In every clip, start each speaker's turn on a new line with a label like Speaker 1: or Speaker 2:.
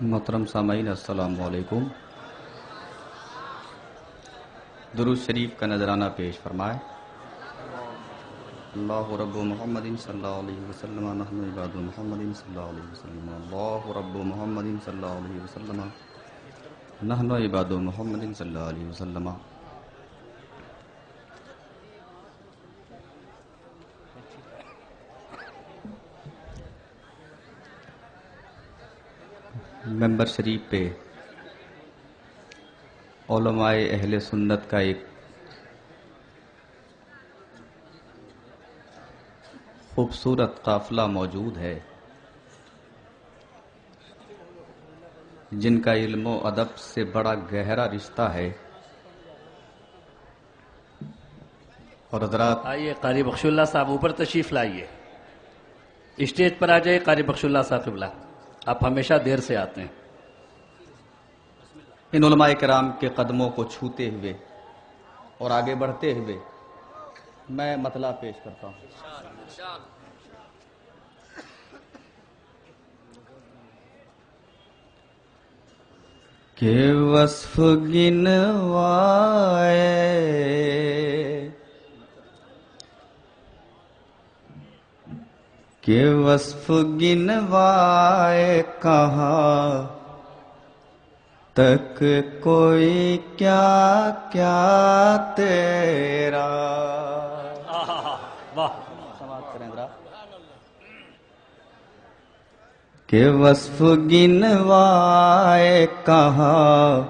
Speaker 1: محترم سامعین السلام علیکم۔ درود شریف کا نذرانہ پیش فرمائے۔ اللہ رب محمد صلی اللہ علیہ وسلم نحن عباد محمد صلی اللہ علیہ وسلم۔ اللہ رب محمد صلی اللہ علیہ وسلم نحن عباد محمد صلی اللہ علیہ وسلم۔ ممبر شریف پہ علماء اہل سنت کا ایک خوبصورت قافلہ موجود ہے، جن کا علم و ادب سے بڑا گہرا رشتہ ہے۔ اور حضرات
Speaker 2: آئیے قاری بخش اللہ صاحب اوپر تشریف لائیے، اسٹیج پر آ جائے۔ قاری بخش اللہ صاحب قبلہ، آپ ہمیشہ دیر سے آتے ہیں۔
Speaker 1: ان علماء کرام کے قدموں کو چھوتے ہوئے اور آگے بڑھتے ہوئے میں مطلع پیش کرتا ہوں۔ کہ وصف گنوائے کہاں تک کوئی کیا کیا تیرا۔
Speaker 2: واہ،
Speaker 1: سماعت کریں ذرا۔ کہ وصف گنوائے کہاں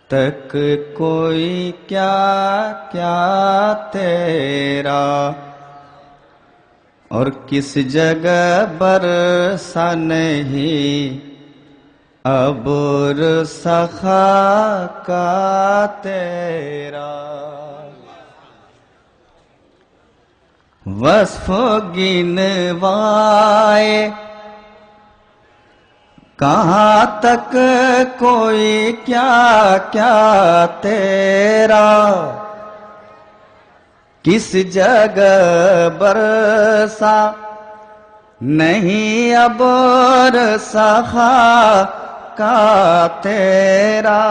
Speaker 1: تک کوئی کیا کیا تیرا، اور کس جگہ برسا نہیں ابر سخا کا تیرا۔ وصف گنوائے کہاں تک کوئی کیا کیا تیرا، کس جگہ برسا نہیں ابر سخا کا تیرا،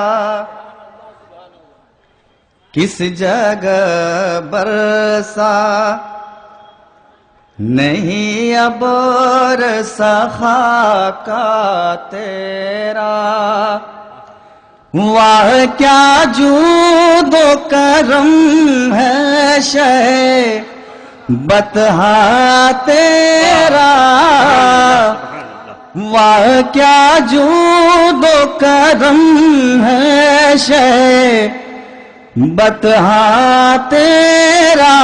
Speaker 1: کس جگہ برسا نہیں ابر سخا کا تیرا۔ واہ کیا جود و کرم ہے شے بطحہ تیرا، واہ کیا جود و کرم ہے شے بطحہ تیرا،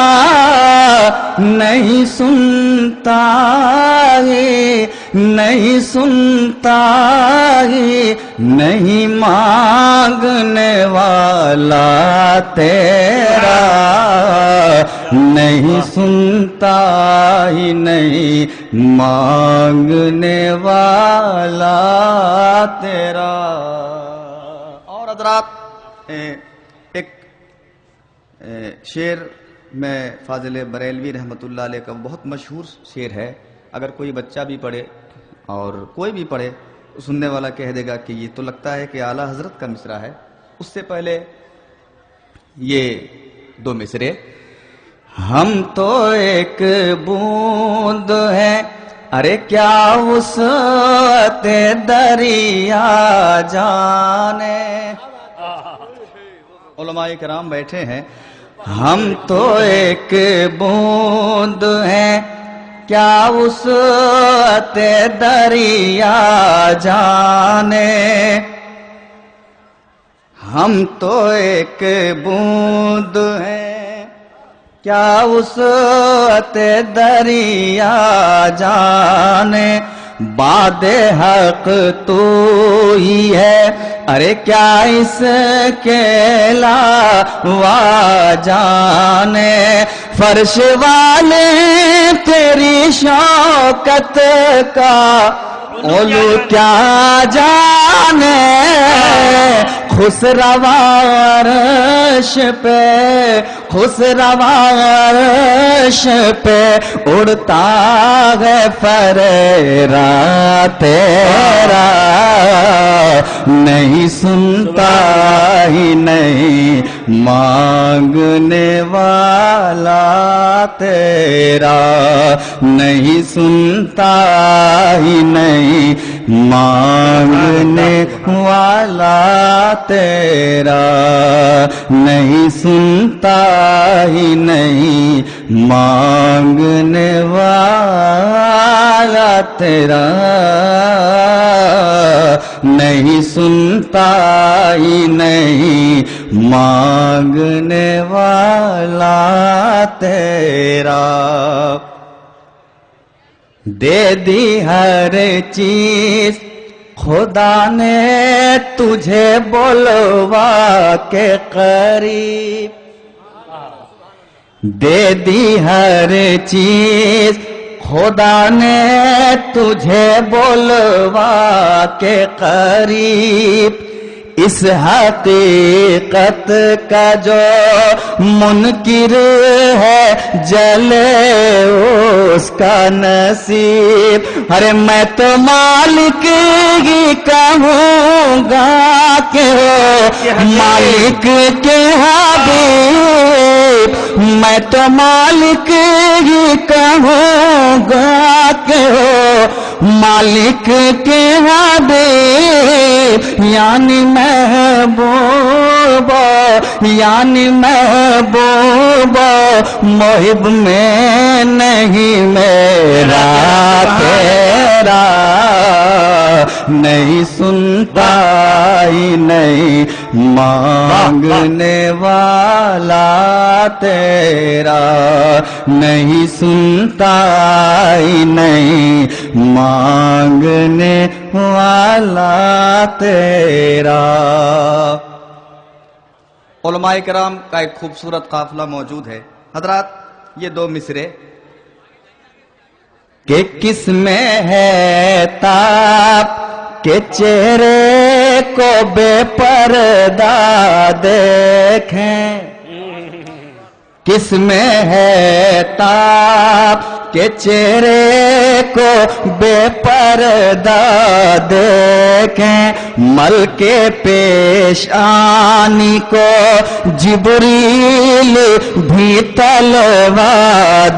Speaker 1: نہیں سنتا ہی نہیں سنتا ہی نہیں مانگنے والا تیرا، نہیں سنتا ہی نہیں مانگنے والا تیرا۔ اور حضرات ایک شعر میں فاضل بریلوی رحمۃ اللہ علیہ کا بہت مشہور شعر ہے، اگر کوئی بچہ بھی پڑھے اور کوئی بھی پڑھے تو سننے والا کہہ دے گا کہ یہ تو لگتا ہے کہ اعلیٰ حضرت کا مصرع ہے۔ اس سے پہلے یہ دو مصرے۔ ہم تو ایک بوند ہیں ارے کیا وسعت دریا جانے۔ علماء کرام بیٹھے ہیں۔ ہم تو ایک بوند ہیں کیا وسعت دریا جانے، ہم تو ایک بوند ہیں کیا وسعت دریا جانے، باد حق تو ہی ہے ارے کیا اس کے علاوہ جانے، فرش والے تیری شوکت کا اولو کیا جانے خسروا عرش پہ، خسروا عرش پہ اڑتا ہے فریرا تیرا، نہیں سنتا ہی نہیں مانگنے والا تیرا، نہیں سنتا ہی نہیں مانگنے والا تیرا، نہیں سنتا ہی نہیں مانگنے والا تیرا، نہیں سنتا ہی نہیں مانگنے والا تیرا، دے دی ہر چیز خدا نے تجھے بلوا کے قریب، دے دی ہر چیز خدا نے تجھے بلوا کے قریب، اس حقیقت کا جو منکر ہے جلے اس کا نصیب، ارے میں تو مالک ہی کہوں گا کہ مالک کے حبیب، میں تو مالک ہی کہوں گا کہ مالک کے حبیب، یعنی محبوب، یعنی محبوب، محب میں نہیں میرا تیرا، نہیں سنتا ہی نہیں مانگنے والا تیرا، نہیں سنتا ہی نہیں مانگنے والا تیرا۔ علماء کرام کا ایک خوبصورت قافلہ موجود ہے حضرات، یہ دو مصرے کہ کس میں ہے تاب کہ چہرے کو بے پردہ دیکھیں، کس میں ہے تاب کہ چہرے کو بے پردہ دیکھیں، ملک پیشانی کو جبریل بھی تلوا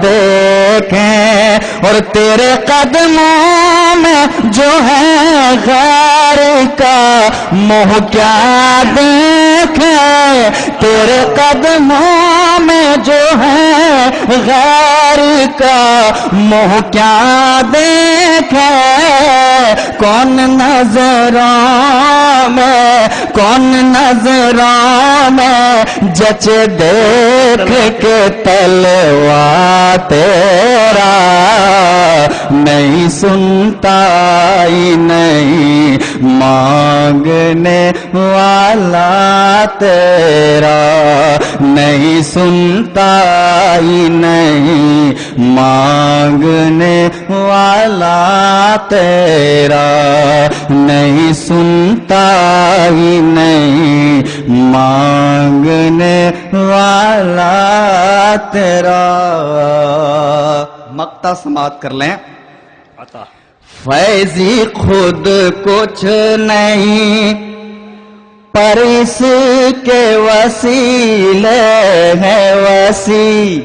Speaker 1: دیکھیں، اور تیرے قدموں میں جو ہے غیر کا منہ کیا دیکھیں، تیرے قدموں میں جو ہے غیر کا منہ کیا دیکھے، کون نظروں میں، کون نظروں میں جچ دیکھ کے تلوا تیرا، نہیں سنتا ہی نہیں مانگنے والا تیرا، نہیں سنتا ہی نہیں مانگنے والا تیرا، نہیں سنتا ہی نہیں مانگنے والا تیرا۔ مقطع سماعت کر لیں۔ فیضی خود کچھ نہیں پر اس کے وسیلے ہے وسیع،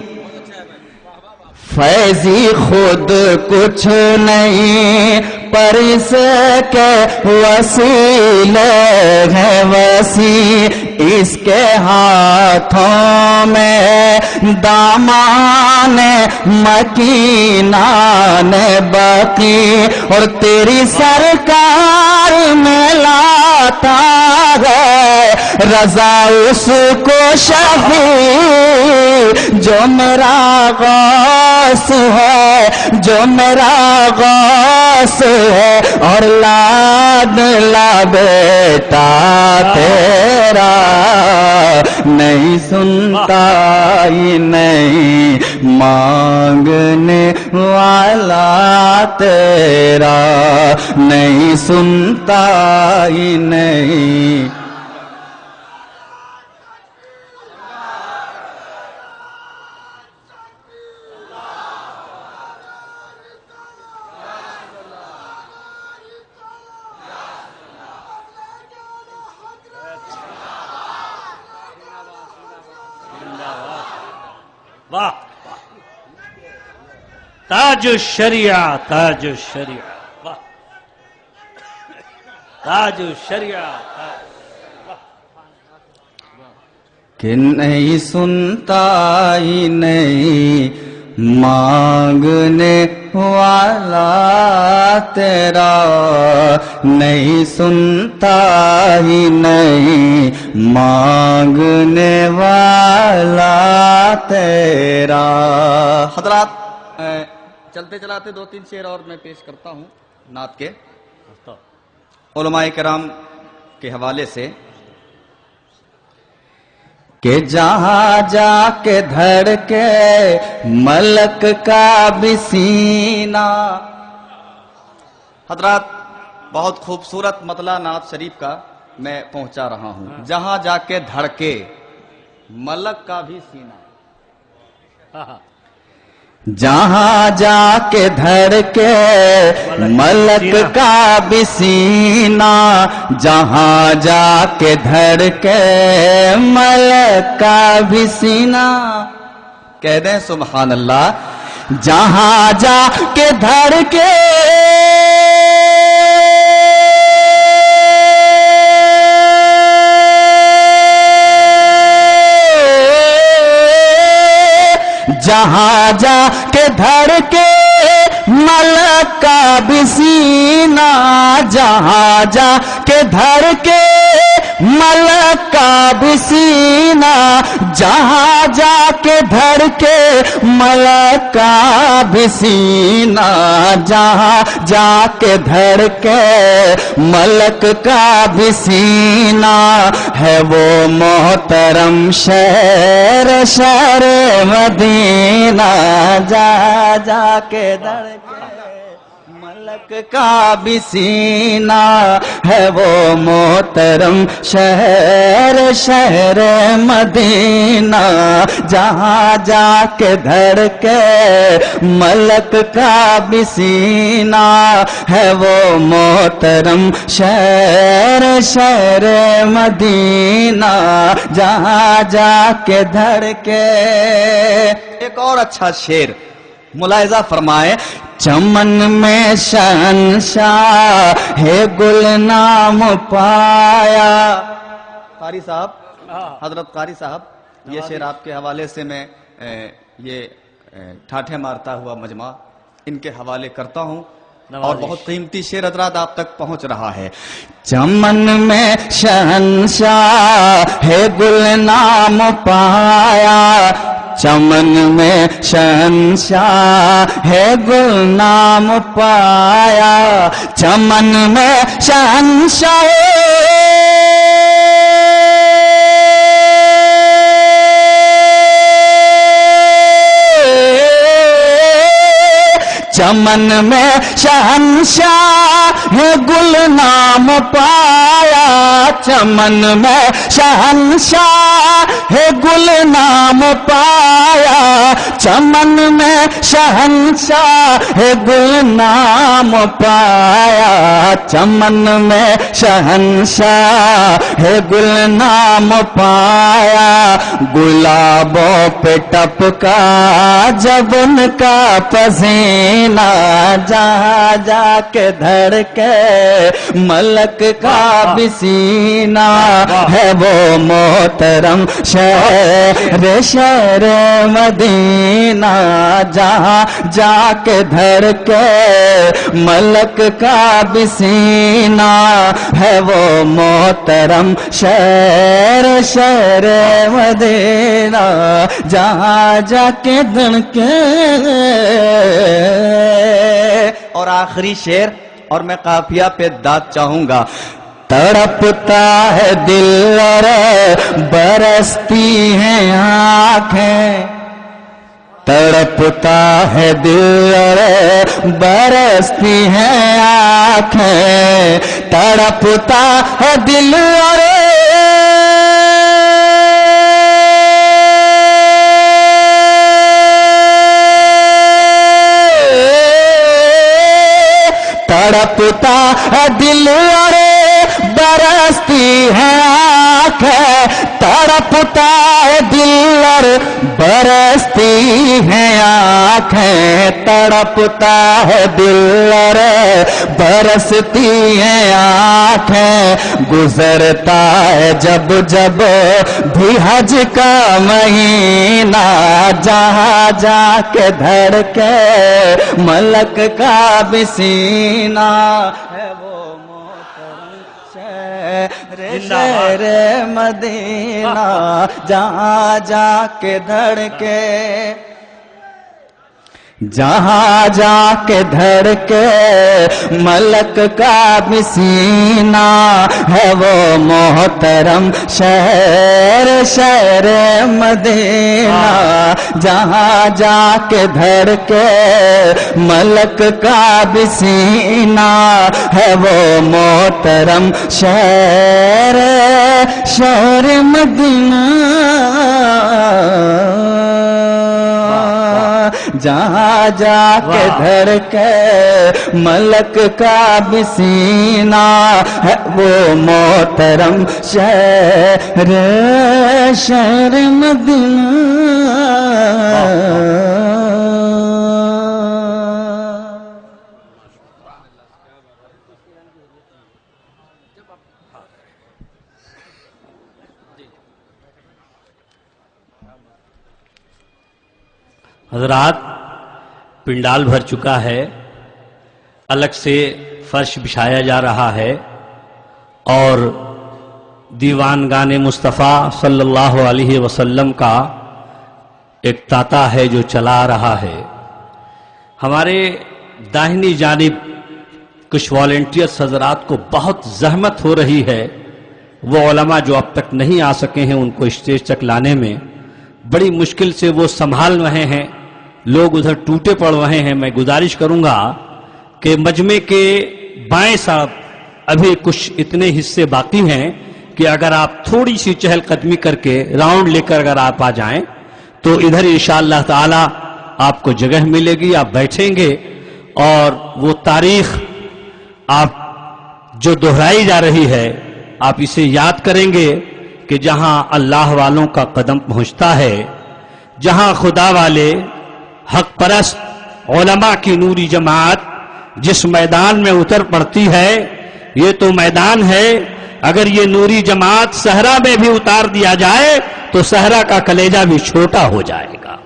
Speaker 1: فیضی خود کچھ نہیں پر اس کے وسیلے ہے وسیع، اس کے ہاتھوں میں دامان مکینان باقی، اور تیری سرکار میں لاتا ہے رضا اس کو شفیع، جو میرا غوث ہے، جو میرا غوث
Speaker 3: غوث ہے اور لاڈلا بیٹا تیرا، نہیں سنتا ہی نہیں مانگنے والا تیرا، نہیں سنتا ہی نہیں۔
Speaker 2: واہ تاج الشریعہ، تاج الشریعہ، واہ تاج الشریعہ،
Speaker 1: کہ نہیں سنتا ہی نہیں مانگنے والا تیرا، نہیں سنتا ہی نہیں مانگنے والا تیرا۔ حضرات چلتے چلاتے دو تین شعر اور میں پیش کرتا ہوں نعت کے علماء کرام کے حوالے سے، کہ جہاں جا کے دھڑکے ملک کا بھی سینہ۔ حضرات بہت خوبصورت مطلع نعت شریف کا میں پہنچا رہا ہوں، جہاں جا کے دھڑکے ملک کا بھی سینہ، جہاں جا کے دھڑکے ملک کا بھی سینہ، جہاں جا کے دھڑکے ملک کا بھی سینہ، کہہ دیں سبحان اللہ۔ جہاں جا کے دھڑکے جہاں جا کے دھڑکے ملک کا بھی سینہ، جہاں جا کے دھڑکے ملک کا بھی سینہ، جہاں جا کے دھڑکے ملک کا بھی سینہ، جہاں جا کے دھڑکے ملک کا بھی سینہ، ہے وہ محترم شہر شہر مدینہ، جہاں جا کے دھڑکے ملک کا بھی سینہ، ہے وہ محترم شہر شہر مدینہ، جہاں جا کے دھڑکے ملک کا بھی سینہ، ہے وہ محترم شہر شہر مدینہ، جہاں جا کے دھڑکے۔ ایک اور اچھا شعر ملاحظہ فرمائے، چمن میں شہنشاہ ہے گل نام پایا۔ قاری صاحب، حضرت قاری صاحب، یہ شعر آپ کے حوالے سے میں یہ ٹھاٹھے مارتا ہوا مجمع ان کے حوالے کرتا ہوں، اور بہت قیمتی شعر حضرات آپ تک پہنچ رہا ہے۔ چمن میں شہنشاہ ہے گل نام پایا، چمن میں شہنشاہ ہے گل نام پایا، چمن میں شہنشاہ چمن میں شہنشاہ ہے گل نام پایا، چمن میں شہنشاہ ہے گل نام پایا، چمن میں شہنشاہ ہے گل نام پایا، چمن میں شہنشاہ ہے گل نام پایا، گلابوں پہ ٹپکا جب ان کا پسینہ، جہاں جا کے دھڑکے ملک کا بھی سینہ، ہے وہ محترم شہر شہر مدینہ، جہاں جا کے دھڑکے ملک کا بھی سینہ، ہے وہ محترم شہر شہر مدینہ، جہاں جا کے دھڑکے اور آخری شعر، اور میں قافیہ پہ داد چاہوں گا.
Speaker 3: تڑپتا ہے دل اور برستی ہیں آنکھیں، تڑپتا ہے دل اور برستی ہیں آنکھیں، تڑپتا ہے دل اور تڑپتا ہے دل اور برستی ہے آنکھیں، تڑپتا ہے دل اور برستی ہے آنکھیں، تڑپتا ہے دل اور برستی ہے آنکھیں، گزرتا ہے جب جب بھی حج کا مہینہ، جہاں جا کے دھڑکے ملک کا بھی سینہ ہے وہ شہر مدینہ، جہاں جا کے دھڑکے، جہاں جا کے دھڑکے ملک کا بھی سینہ ہے وہ محترم شہر مدینہ، جہاں جا کے دھڑکے ملک کا بھی سینہ ہے وہ محترم شہر مدینہ، جہاں جا کے دھڑکے ملک کا بھی سینہ ہے وہ محترم شہر مدینہ.
Speaker 2: حضرات، پنڈال بھر چکا ہے، الگ سے فرش بچھایا جا رہا ہے اور دیوان گان مصطفیٰ صلی اللہ علیہ وسلم کا ایک تاتا ہے جو چلا رہا ہے. ہمارے داہنی جانب کچھ والنٹیئرز حضرات کو بہت زحمت ہو رہی ہے، وہ علماء جو اب تک نہیں آ سکے ہیں ان کو اسٹیج تک لانے میں بڑی مشکل سے وہ سنبھال رہے ہیں، لوگ ادھر ٹوٹے پڑ رہے ہیں. میں گزارش کروں گا کہ مجمع کے بائیں صاحب ابھی کچھ اتنے حصے باقی ہیں کہ اگر آپ تھوڑی سی چہل قدمی کر کے راؤنڈ لے کر اگر آپ آ جائیں تو ادھر انشاءاللہ تعالی آپ کو جگہ ملے گی، آپ بیٹھیں گے اور وہ تاریخ آپ جو دہرائی جا رہی ہے آپ اسے یاد کریں گے کہ جہاں اللہ والوں کا قدم پہنچتا ہے، جہاں خدا والے حق پرست علماء کی نوری جماعت جس میدان میں اتر پڑتی ہے، یہ تو میدان ہے، اگر یہ نوری جماعت صحرا میں بھی اتار دیا جائے تو صحرا کا کلیجہ بھی چھوٹا ہو جائے گا.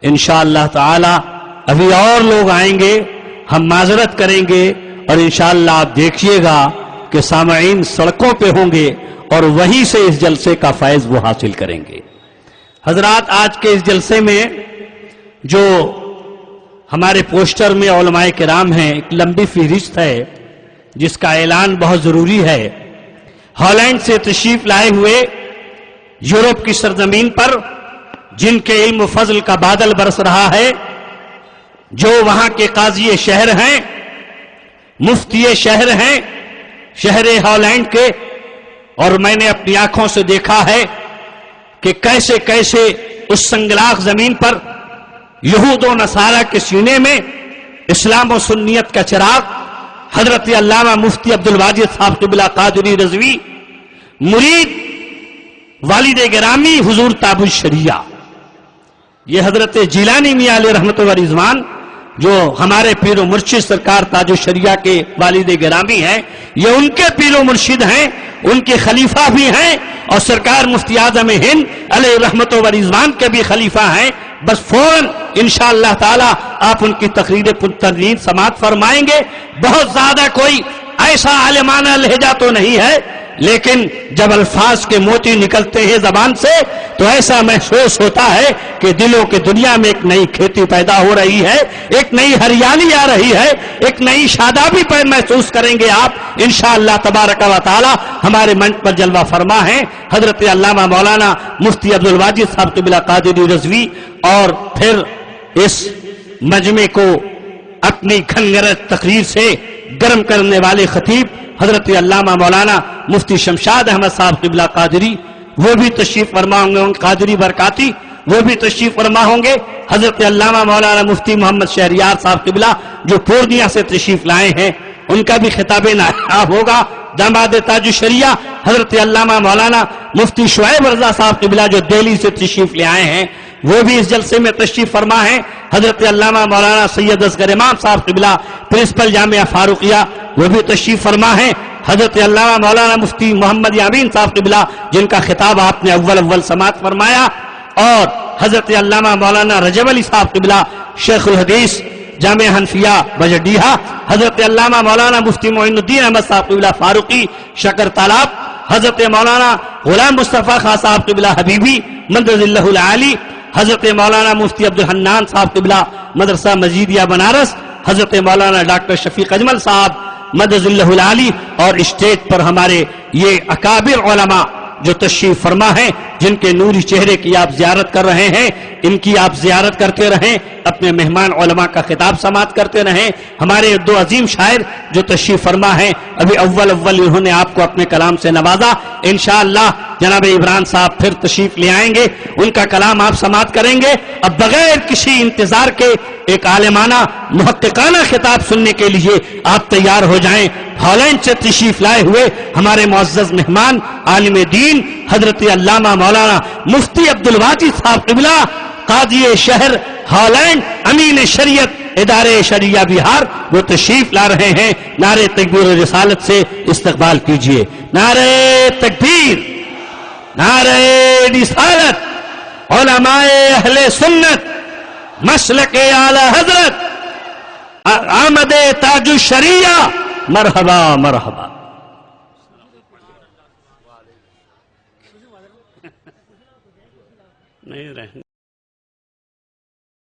Speaker 2: انشاءاللہ تعالی ابھی اور لوگ آئیں گے، ہم معذرت کریں گے اور انشاءاللہ آپ دیکھیے گا کہ سامعین سڑکوں پہ ہوں گے اور وہیں سے اس جلسے کا فیض وہ حاصل کریں گے. حضرات، آج کے اس جلسے میں جو ہمارے پوسٹر میں علماء کرام ہیں، ایک لمبی فہرست ہے جس کا اعلان بہت ضروری ہے. ہالینڈ سے تشریف لائے ہوئے یورپ کی سرزمین پر جن کے علم و فضل کا بادل برس رہا ہے، جو وہاں کے قاضی شہر ہیں، مفتی شہر ہیں شہر ہالینڈ کے، اور میں نے اپنی آنکھوں سے دیکھا ہے کہ کیسے کیسے اس سنگلاخ زمین پر یہود و نصارہ کے سینے میں اسلام و سنیت کا چراغ حضرت علامہ مفتی عبدالواجد صاحب قبلہ قادری رضوی، مرید والد گرامی حضور تاج الشریعہ، یہ حضرت جیلانی میاں علیہ رحمت و رضوان جو ہمارے پیر و مرشد سرکار تاج الشریعہ کے والد گرامی ہیں، یہ ان کے پیر و مرشد ہیں، ان کے خلیفہ بھی ہیں اور سرکار مفتی اعظم ہند علیہ رحمت و رضوان کے بھی خلیفہ ہیں. بس فوراً انشاءاللہ تعالی آپ ان کی تقریر پرتنوین سماعت فرمائیں گے. بہت زیادہ کوئی ایسا عالمانہ لہجہ تو نہیں ہے لیکن جب الفاظ کے موتی نکلتے ہیں زبان سے تو ایسا محسوس ہوتا ہے کہ دلوں کے دنیا میں ایک نئی کھیتی پیدا ہو رہی ہے، ایک نئی ہریالی آ رہی ہے، ایک نئی شادابی پر محسوس کریں گے آپ انشاءاللہ تبارک و تعالی۔ ہمارے منچ پر جلوہ فرما ہیں حضرت علامہ مولانا مفتی عبدالواجد صاحب قبلہ قادری رضوی، اور پھر اس مجمع کو اپنی گھنگرج تقریر سے گرم کرنے والے خطیب حضرت علامہ مولانا مفتی شمشاد احمد صاحب قبلہ قادری، وہ بھی تشریف فرما ہوں گے، قادری برکاتی وہ بھی تشریف فرما ہوں گے۔ حضرت علامہ مولانا مفتی محمد شہریار صاحب قبلہ جو پورنیہ سے تشریف لائے ہیں، ان کا بھی خطاب نائب ہوگا۔ داماد تاج الشریعہ حضرت علامہ مولانا مفتی شعیب رضا صاحب قبلہ جو دہلی سے تشریف لے آئے ہیں، وہ بھی اس جلسے میں تشریف فرما ہیں۔ حضرت علامہ مولانا سید اصغر امام صاحب قبلہ پرنسپل جامعہ فاروقیہ، وہ بھی تشریف فرما ہیں۔ حضرت علامہ مولانا مفتی محمد یامین صاحب قبلہ جن کا خطاب آپ نے اول سماعت فرمایا، اور حضرت علامہ مولانا رجب علی صاحب قبلہ شیخ الحدیث جامعہ حنفیہ بجڈیہا، حضرت علامہ مولانا مفتی معین الدین احمد صاحب قبلہ فاروقی شکر تالاب، حضرت مولانا غلام مصطفیٰ خان صاحب قبلہ حبیبی مدد اللہ العالی، حضرت مولانا مفتی عبدالحنان صاحب قبلہ مدرسہ مزیدیہ بنارس، حضرت مولانا ڈاکٹر شفیق اجمل صاحب مدد اللہ العالی، اور اسٹیج پر ہمارے یہ اکابر علماء جو تشریف فرما ہیں، جن کے نوری چہرے کی آپ زیارت کر رہے ہیں، ان کی آپ زیارت کرتے رہیں، اپنے مہمان علماء کا خطاب سماعت کرتے رہیں۔ ہمارے دو عظیم شاعر جو تشریف فرما ہیں، ابھی اول انہوں نے آپ کو اپنے کلام سے نوازا، انشاءاللہ جناب عمران صاحب پھر تشریف لے آئیں گے، ان کا کلام آپ سماعت کریں گے۔ اب بغیر کسی انتظار کے ایک عالمانہ محققانہ خطاب سننے کے لیے آپ تیار ہو جائیں۔ ہالینڈ سے تشریف لائے ہوئے ہمارے معزز مہمان عالم دین حضرت علامہ مولانا مفتی عبدالواجد صاحب قبلہ قاضی شہر ہالینڈ امین شریعت ادارے شریعہ بہار، وہ تشریف لا رہے ہیں۔ نعرہ تکبیر و رسالت سے استقبال کیجئے۔ نعرہ تکبیر، نعرہ رسالت، علماء اہل سنت، مسلک اعلی حضرت، آمد تاج الشریعہ، مرحبا مرحبا۔ نہیں رہنے